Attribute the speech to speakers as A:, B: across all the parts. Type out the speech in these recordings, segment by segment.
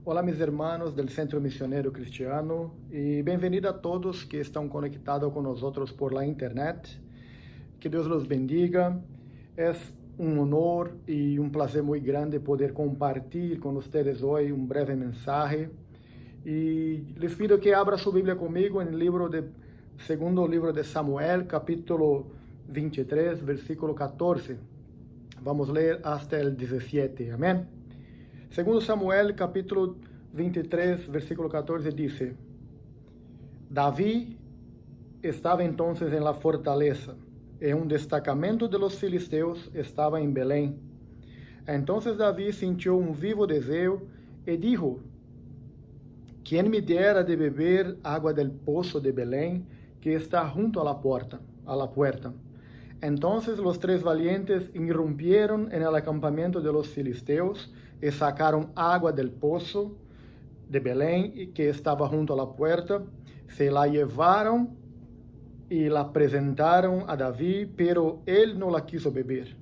A: Olá, meus irmãos del Centro Misionero Cristiano e bem-vindo a todos que estão conectados com nós por la internet. Que Deus los bendiga. É honor e prazer muito grande poder compartilhar com vocês hoje breve mensagem. E les pido que abra sua Bíblia comigo no segundo livro de Samuel, capítulo 23, versículo 14. Vamos ler hasta el 17. Amém? Segundo Samuel, capítulo 23, versículo 14, dice: David estava entonces en la fortaleza, y un destacamento de los filisteos estaba en Belén. Entonces David sintió un vivo deseo y dijo: ¿Quién me diera de beber agua del pozo de Belén, que está junto a la puerta? Entonces los tres valientes irrumpieron en el acampamento de los filisteos y sacaron agua del pozo de Belén, que estaba junto a la puerta. Se la llevaron y la presentaron a David, pero él no la quiso beber,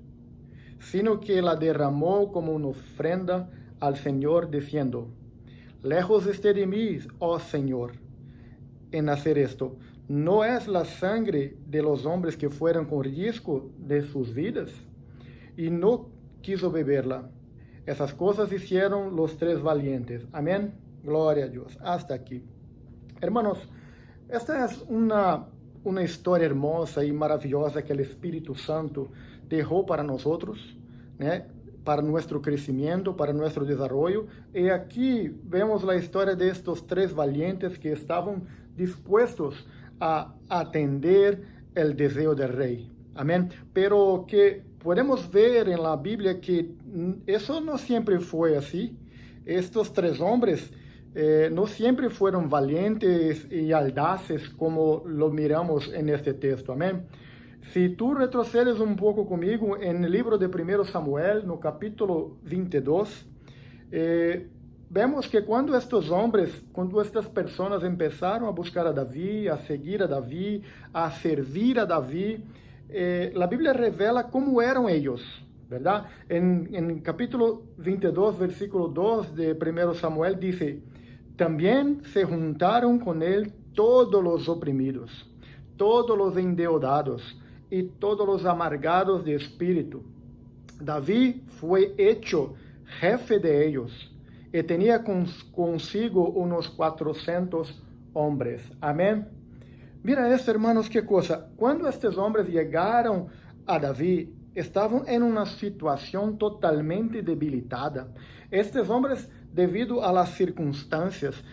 A: sino que la derramó como una ofrenda al Señor, diciendo: Lejos esté de mí, oh Señor, en hacer esto. ¿No es la sangre de los hombres que fueron con riesgo de sus vidas? Y no quiso beberla. Esas cosas hicieron los tres valientes. Amén. Gloria a Dios. Hasta aquí. Hermanos, esta es una historia hermosa y maravillosa que el Espíritu Santo dejó para nosotros, ¿no? Para nuestro crecimiento, para nuestro desarrollo. Y aquí vemos la historia de estos tres valientes que estaban dispuestos a atender el deseo del rey. Amén. Pero que podemos ver en la Biblia que eso no siempre fue así. Estos tres hombres no siempre fueron valientes y audaces como lo miramos en este texto. Amén. Si tú retrocedes un poco conmigo en el libro de 1 Samuel, no capítulo 22, vemos que cuando estas personas empezaron a buscar a David, a seguir a David, a servir a David, la Biblia revela cómo eran ellos, ¿verdad? En capítulo 22, versículo 2 de 1 Samuel dice: También se juntaron con él todos los oprimidos, todos los endeudados y todos los amargados de espíritu. David fue hecho jefe de ellos y tenía consigo unos 400 hombres. Amén. Mira esto, hermanos, qué cosa. Cuando estos hombres llegaron a David, estaban en una situación totalmente debilitada. Estos hombres, debido a las circunstancias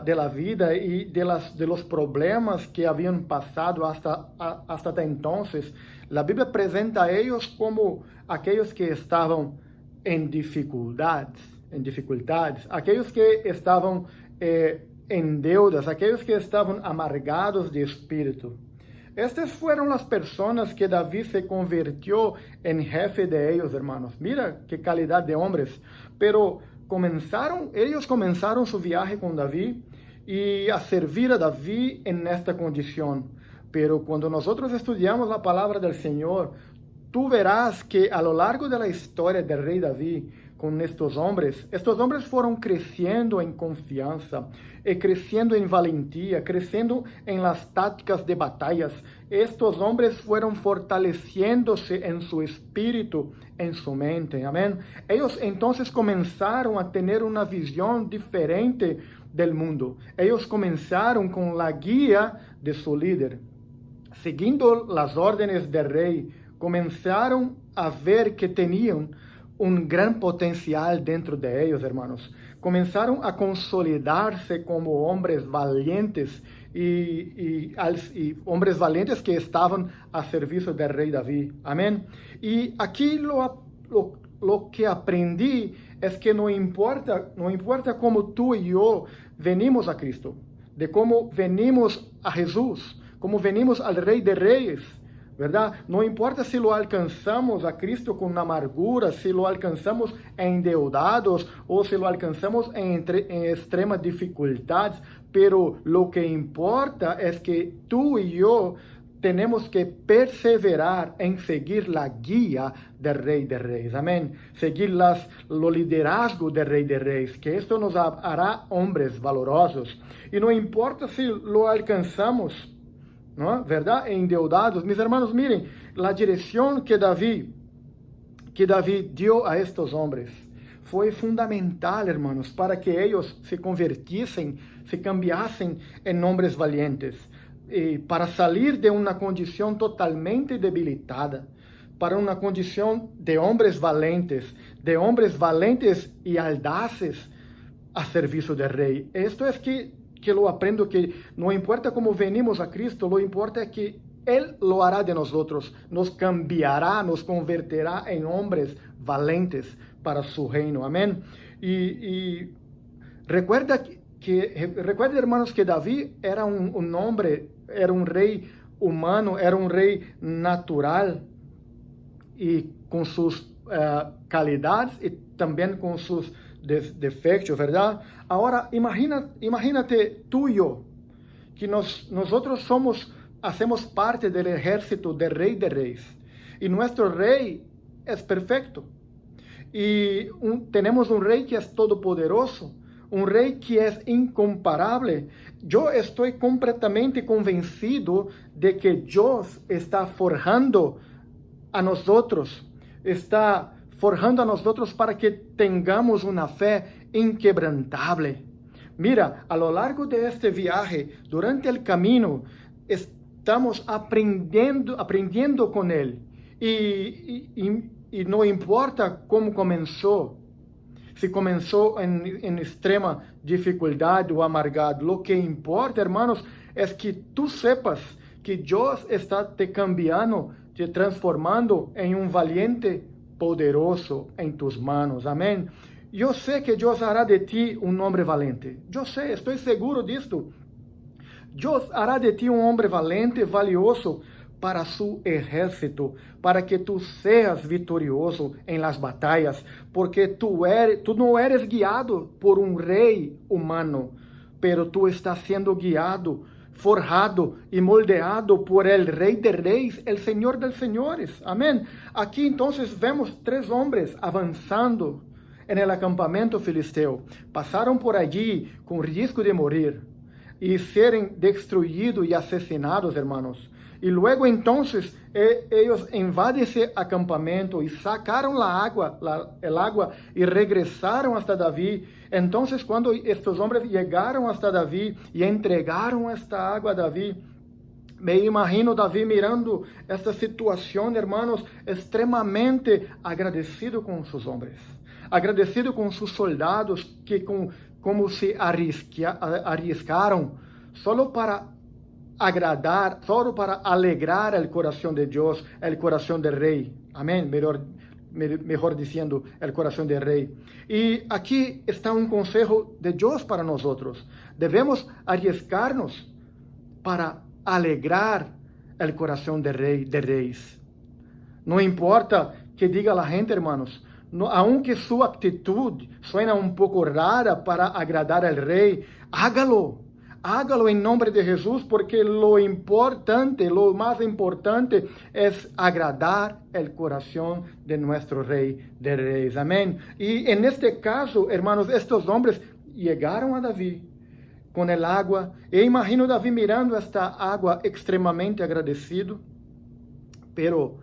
A: de la vida y de los problemas que habían pasado hasta entonces, la Biblia presenta a ellos como aquellos que estaban en dificultades, aquellos que estaban en deudas, aquellos que estaban amargados de espíritu. Estas fueron las personas que David se convirtió en jefe de ellos, hermanos. Mira qué calidad de hombres. Pero ellos comenzaron su viaje con David y a servir a David en esta condición. Pero cuando nosotros estudiamos la palabra del Señor, tú verás que a lo largo de la historia del rey David, con estos hombres fueron creciendo en confianza, creciendo en valentía, creciendo en las tácticas de batallas. Estos hombres fueron fortaleciéndose en su espíritu, en su mente. Amén. Ellos entonces comenzaron a tener una visión diferente del mundo. Ellos comenzaron con la guía de su líder. Siguiendo las órdenes del rey, comenzaron a ver que tenían un gran potencial dentro de ellos, hermanos. Comenzaron a consolidarse como hombres valientes y hombres valientes que estaban a servicio del rey David. Amén. Y aquí lo que aprendí es que no importa cómo tú y yo venimos a Cristo, de cómo venimos a Jesús, cómo venimos al Rey de Reyes, ¿verdad? No importa si lo alcanzamos a Cristo con amargura, si lo alcanzamos endeudados o si lo alcanzamos en extremas dificultades, pero lo que importa es que tú y yo tenemos que perseverar en seguir la guía del Rey de Reyes. Amén. Seguir lo liderazgo del Rey de Reyes, que esto nos hará hombres valorosos. Y no importa si lo alcanzamos, ¿no? ¿Verdad? Endeudados. Mis hermanos, miren, la dirección que David dio a estos hombres fue fundamental, hermanos, para que ellos se convirtiesen, se cambiasen en hombres valientes. Para salir de una condición totalmente debilitada, para una condición de hombres valentes y audaces a servicio del Rey. Esto es que lo aprendo, que no importa cómo venimos a Cristo, lo importa es que Él lo hará de nosotros, nos cambiará, nos convertirá en hombres valentes para su reino. Amén. Y recuerda, hermanos, que David era un hombre, era un rey humano, era un rey natural, y con sus calidades y también con sus defectos, ¿verdad? Ahora, imagínate tú y yo, que nosotros hacemos parte del ejército del Rey de Reyes, y nuestro rey es perfecto, y tenemos un rey que es todopoderoso, un rey que es incomparable. Yo estoy completamente convencido de que Dios está forjando a nosotros para que tengamos una fe inquebrantable. Mira, a lo largo de este viaje, durante el camino, estamos aprendiendo con Él. Y no importa cómo comenzó, si comenzó en extrema dificultad o amargado. Lo que importa, hermanos, es que tú sepas que Dios está te cambiando, te transformando en un valiente poderoso en tus manos. Amén. Yo sé que Dios hará de ti un hombre valiente. Yo sé, estoy seguro de esto. Dios hará de ti un hombre valente, valioso para su ejército, para que tú seas victorioso en las batallas, porque tú no eres guiado por un rey humano, pero tú estás siendo guiado, forjado y moldeado por el Rey de Reyes, el Señor de Señores. Amén. Aquí entonces vemos 3 hombres avanzando en el acampamento filisteo. Pasaron por allí con riesgo de morir y serem destruidos y asesinados, hermanos. Y luego entonces ellos invaden ese acampamento y sacaron el agua y regresaron hasta David. Entonces cuando estos hombres llegaron hasta David y entregaron esta agua a David, me imagino David mirando esta situación, hermanos, extremadamente agradecido con sus hombres, agradecido con sus soldados que como se arriesgaron solo para agradar, solo para alegrar el corazón de Dios, el corazón del Rey. Amén, mejor diciendo, el corazón del Rey. Y aquí está un consejo de Dios para nosotros. Debemos arriesgarnos para alegrar el corazón del Rey de Reyes. No importa que diga la gente, hermanos, aunque su actitud suena un poco rara para agradar al Rey, hágalo. Hágalo en nombre de Jesús, porque lo más importante es agradar el corazón de nuestro Rey de Reyes. Amén. Y en este caso, hermanos, estos hombres llegaron a David con el agua. E imagino David mirando esta agua extremadamente agradecido. Pero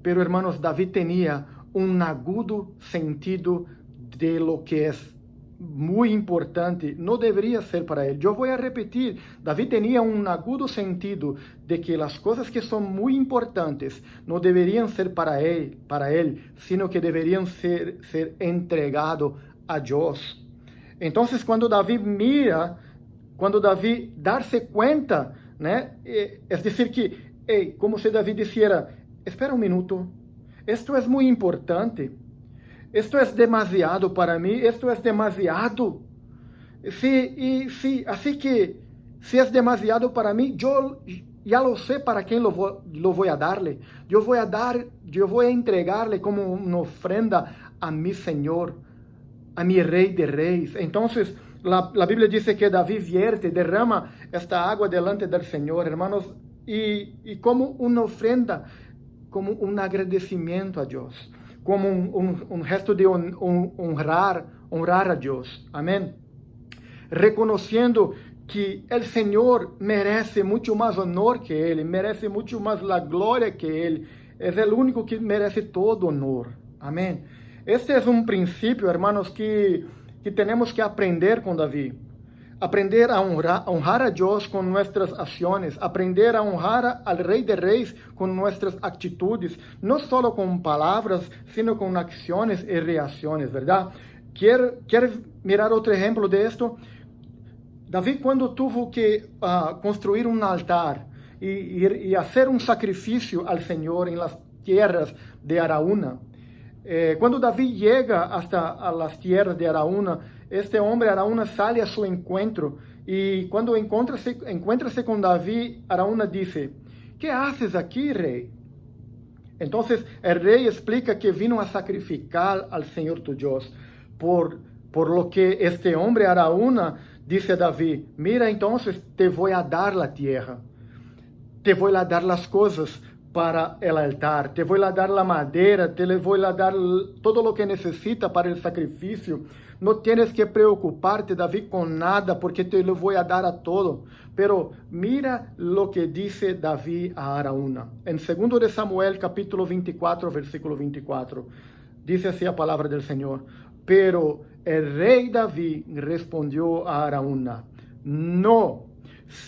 A: hermanos, David tenía un agudo sentido de lo que es muy importante, no debería ser para él. Yo voy a repetir, David tenía un agudo sentido de que las cosas que son muy importantes no deberían ser para él, sino que deberían ser entregado a Dios. Entonces, cuando David darse cuenta, ¿no? Es decir que, como si David dijera, espera un minuto, esto es muy importante. Esto es demasiado para mí, esto es demasiado. Así que, si es demasiado para mí, yo ya lo sé para quién lo voy a darle. Yo voy a entregarle como una ofrenda a mi Señor, a mi Rey de Reyes. Entonces, la Biblia dice que David derrama esta agua delante del Señor, hermanos, y como una ofrenda, como un agradecimiento a Dios, como un gesto de honrar a Dios. Amén. Reconociendo que el Señor merece mucho más honor que Él, merece mucho más la gloria que Él. Es el único que merece todo honor. Amén. Este es un principio, hermanos, que tenemos que aprender con David. Aprender a honrar a Dios con nuestras acciones, aprender a honrar al Rey de Reyes con nuestras actitudes, no solo con palabras, sino con acciones y reacciones, ¿verdad? ¿Quieres mirar otro ejemplo de esto? David, cuando tuvo que construir un altar y hacer un sacrificio al Señor en las tierras de Araúna, cuando David llega hasta a las tierras de Araúna, este hombre Araúna sale a su encuentro y cuando encuentra con David, Araúna dice, ¿qué haces aquí, rey? Entonces el rey explica que vino a sacrificar al Señor tu Dios. Por lo que este hombre Araúna dice a David, mira, entonces te voy a dar la tierra, te voy a dar las cosas para el altar, te voy a dar la madera, te voy a dar todo lo que necesita para el sacrificio. No tienes que preocuparte, David, con nada, porque te lo voy a dar a todo. Pero mira lo que dice David a Araúna. En 2 de Samuel, capítulo 24, versículo 24, dice así la palabra del Señor. Pero el rey David respondió a Araúna, no,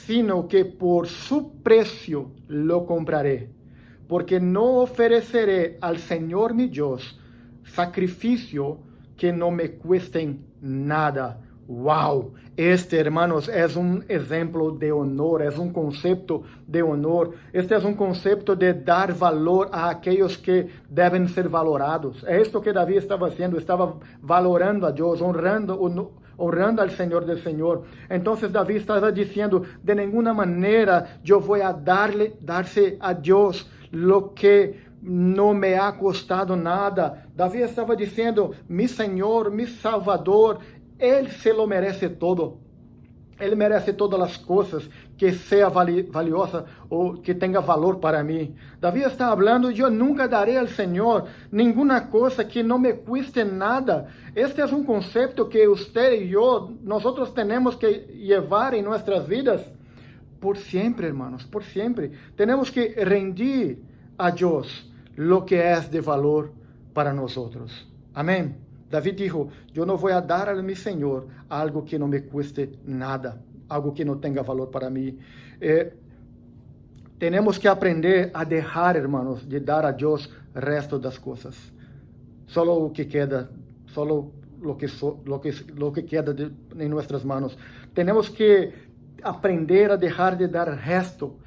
A: sino que por su precio lo compraré, porque no ofreceré al Señor mi Dios sacrificio que no me cuesten nada. ¡Wow! Este, hermanos, es un ejemplo de honor, es un concepto de honor. Este es un concepto de dar valor a aquellos que deben ser valorados. Es esto que David estaba haciendo, estaba valorando a Dios, honrando al Señor del Señor. Entonces David estaba diciendo, de ninguna manera yo voy a darse a Dios lo que no me ha costado nada. David estaba diciendo, mi Señor, mi Salvador, Él se lo merece todo. Él merece todas las cosas que sea valiosa o que tenga valor para mí. David está hablando, yo nunca daré al Señor ninguna cosa que no me cueste nada. Este es un concepto que usted y yo, nosotros tenemos que llevar en nuestras vidas por siempre, hermanos, por siempre. Tenemos que rendir a Dios lo que es de valor para nosotros. Amén. David dijo, yo no voy a dar a mi Señor algo que no me cueste nada, algo que no tenga valor para mí. Tenemos que aprender a dejar, hermanos, de dar a Dios el resto de las cosas. Solo lo que queda, solo lo que queda en nuestras manos. Tenemos que aprender a dejar de dar resto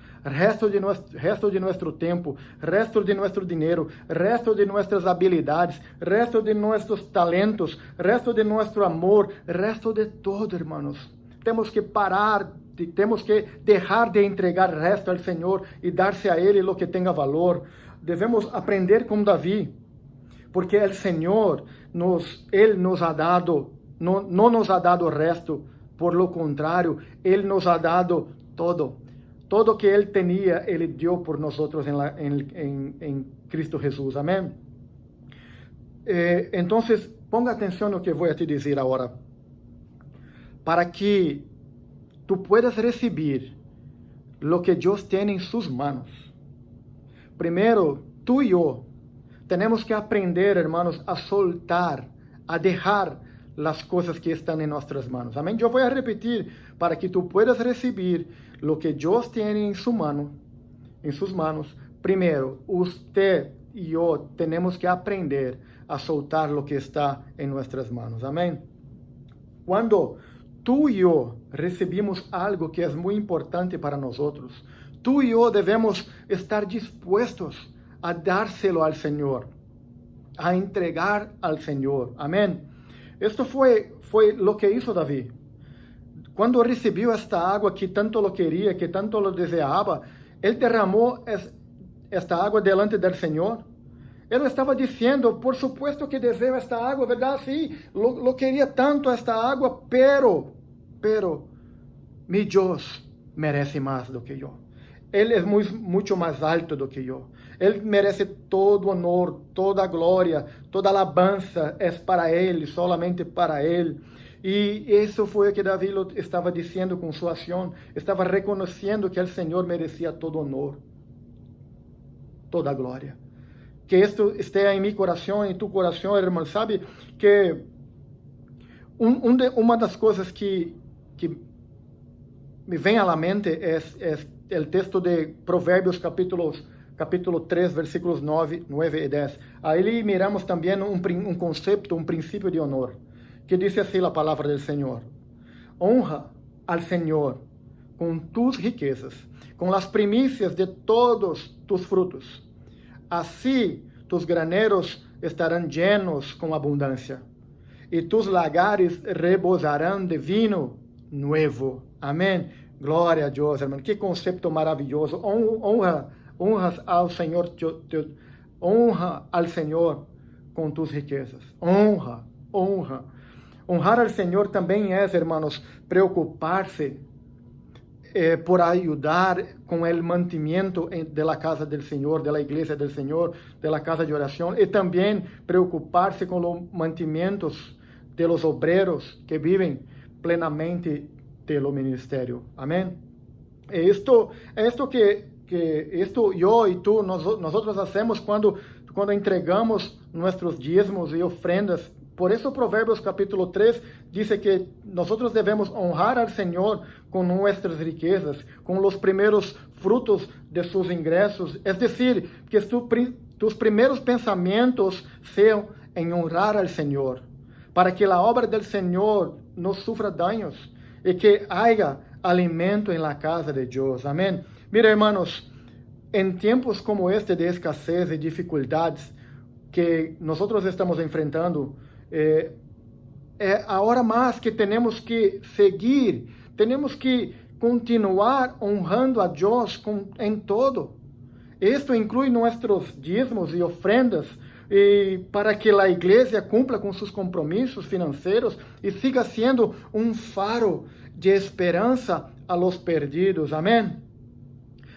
A: de nuestro tiempo, resto de nuestro dinero, resto de nuestras habilidades, resto de nuestros talentos, resto de nuestro amor, resto de todo, hermanos. Temos que parar, temos que dejar de entregar resto al Señor y darse a Él lo que tenga valor. Debemos aprender con David, porque el Señor Él nos ha dado, no nos ha dado resto, por lo contrario, Él nos ha dado todo. Todo que Él tenía, Él dio por nosotros en Cristo Jesús. Amén. Entonces, ponga atención a lo que voy a te decir ahora. Para que tú puedas recibir lo que Dios tiene en sus manos. Primero, tú y yo tenemos que aprender, hermanos, a soltar, a dejar las cosas que están en nuestras manos. Amén. Yo voy a repetir, para que tú puedas recibir lo que Dios tiene en sus manos. Primero, usted y yo tenemos que aprender a soltar lo que está en nuestras manos. Amén. Cuando tú y yo recibimos algo que es muy importante para nosotros, tú y yo debemos estar dispuestos a dárselo al Señor, a entregar al Señor. Amén. Esto fue lo que hizo David. Cuando recibió esta agua que tanto lo quería, que tanto lo deseaba, él derramó esta agua delante del Señor. Él estaba diciendo, por supuesto que deseo esta agua, ¿verdad? Sí, lo quería tanto esta agua, pero mi Dios merece más do que yo. Ele é muito mais alto do que eu. Ele merece todo honor, toda glória, toda alabança é para Ele, solamente para Ele. E isso foi o que Davi estava dizendo com sua ação. Estava reconhecendo que o Senhor merecia todo honor, toda glória. Que isto esteja em meu coração, em tu coração, irmão. Sabe que uma das coisas que me vem à mente é o texto de Provérbios, capítulo 3, versículos 9 e 10. Aí miramos também um conceito, um princípio de honor, que diz assim a palavra do Senhor: honra al Senhor com tus riquezas, com as primícias de todos tus frutos. Assim tus graneros estarão llenos com abundância, e tus lagares rebosarão de vinho novo. Amém? Glória a Deus, irmão. Que conceito maravilhoso. Honra ao Senhor, honra ao Senhor com tus riquezas. Honra. Honrar ao Senhor também é, irmãos, preocupar-se por ajudar com o mantimento da casa do Senhor, da igreja do Senhor, da casa de oração, e também preocupar-se com os mantimentos de los obreros que vivem plenamente do ministério. Amém? Esto que eu e tu, nós hacemos quando entregamos nossos dízimos e ofrendas. Por isso, Provérbios capítulo 3 diz que nós devemos honrar ao Senhor com nossas riquezas, com os primeiros frutos de seus ingressos. É decir, que tus primeiros pensamentos sejam em honrar ao Senhor, para que a obra do Senhor não sofra danos e que haja alimento em la casa de Deus. Amém? Mira, hermanos, em tempos como este de escassez e dificuldades que nós estamos enfrentando, é agora mais que temos que seguir, temos que continuar honrando a Deus em todo. Isto inclui nossos dízimos e ofrendas, e para que a igreja cumpra com seus compromissos financeiros e siga sendo um faro de esperança a los perdidos. Amém?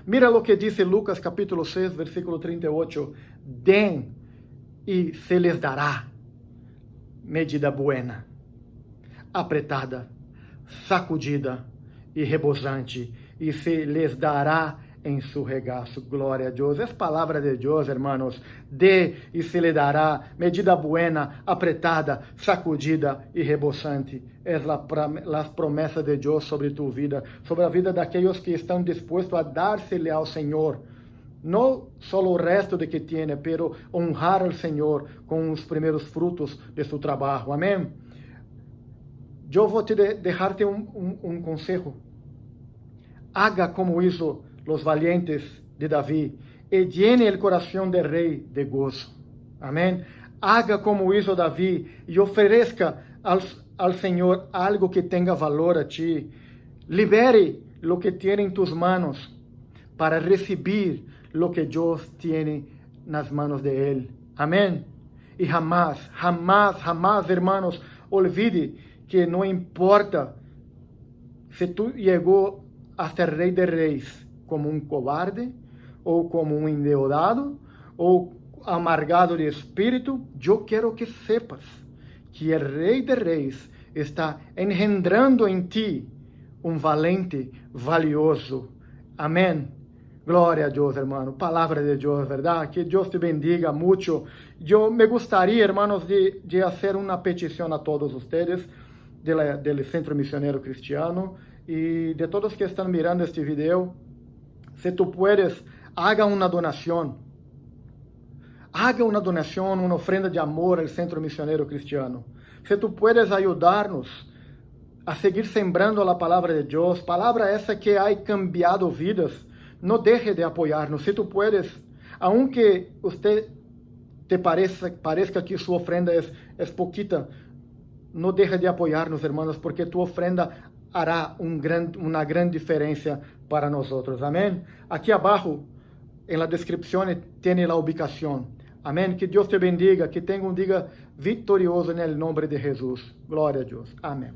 A: Mira lo que dice Lucas capítulo 6, versículo 38. Den e se les dará medida buena, apretada, sacudida e rebosante, e se les dará em su regaço. Glória a Deus. É palavra de Deus, hermanos. Dê e se lhe dará medida buena, apretada, sacudida e rebosante. É as promessas de Deus sobre tu vida, sobre a vida daqueles que estão dispostos a dar-se-lhe ao Senhor. Não só o resto de que tiene, pero honrar ao Senhor com os primeiros frutos de seu trabalho. Amém? Eu vou te deixar-te um conselho. Haga como hizo los valientes de Davi, e llene el corazón del rey de gozo. Amén. Haga como hizo Davi e oferezca al Señor algo que tenga valor a ti. Libere lo que tiene en tus manos para recibir lo que Dios tiene nas manos de Él. Amén. Y jamás, hermanos, olvide que no importa si tú llegó hasta el Rey de Reis como um cobarde, ou como um endeudado, ou amargado de espírito, eu quero que sepas que o Rei de Reis está engendrando em ti um valente valioso. Amém? Glória a Deus, hermano. Palavra de Deus, verdade? Que Deus te bendiga muito. Eu me gostaria, hermanos, de fazer uma petição a todos vocês do Centro Missionário Cristiano e de todos que estão mirando este vídeo. Se tu puedes, haga una donación. Haga una donación, una ofrenda de amor al Centro Misionero Cristiano. Se tu puedes ayudarnos a seguir sembrando la palabra de Dios, palabra esa que ha cambiado vidas, no deje de apoyarnos. Se tu puedes, aunque usted te parezca que su ofrenda es poquita, no deje de apoyarnos, hermanos, porque tu ofrenda hará uma grande diferença para nós. Amém? Aqui abaixo, na descrição, tem a ubicação. Amém? Que Deus te bendiga, que tenha um dia vitorioso no nome de Jesus. Glória a Deus. Amém.